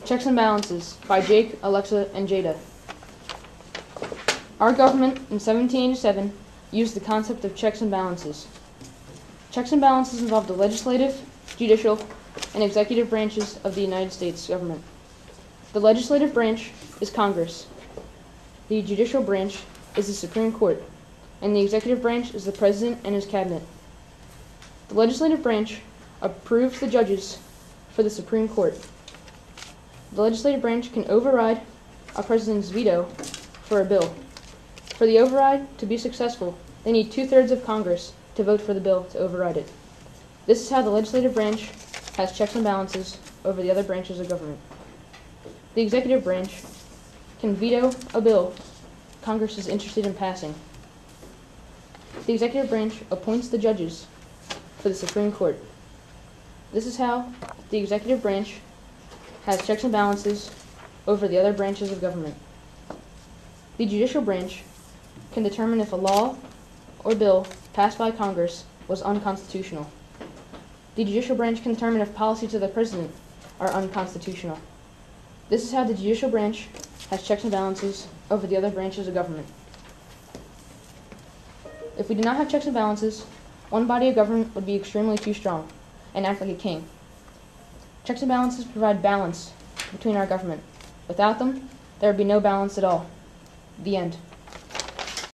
Checks and Balances by Jake, Alexa, and Jada. Our government in 1787 used the concept of checks and balances. Checks and balances involve the legislative, judicial, and executive branches of the United States government. The legislative branch is Congress. The judicial branch is the Supreme Court, and the executive branch is the President and his cabinet. The legislative branch approves the judges for the Supreme Court. The legislative branch can override a president's veto for a bill. For the override to be successful, they need 2/3 of Congress to vote for the bill to override it. This is how the legislative branch has checks and balances over the other branches of government. The executive branch can veto a bill Congress is interested in passing. The executive branch appoints the judges for the Supreme Court. This is how the executive branch has checks and balances over the other branches of government. The judicial branch can determine if a law or bill passed by Congress was unconstitutional. The judicial branch can determine if policies of the president are unconstitutional. This is how the judicial branch has checks and balances over the other branches of government. If we did not have checks and balances, one body of government would be extremely too strong and act like a king. Checks and balances provide balance between our government. Without them, there would be no balance at all. The end.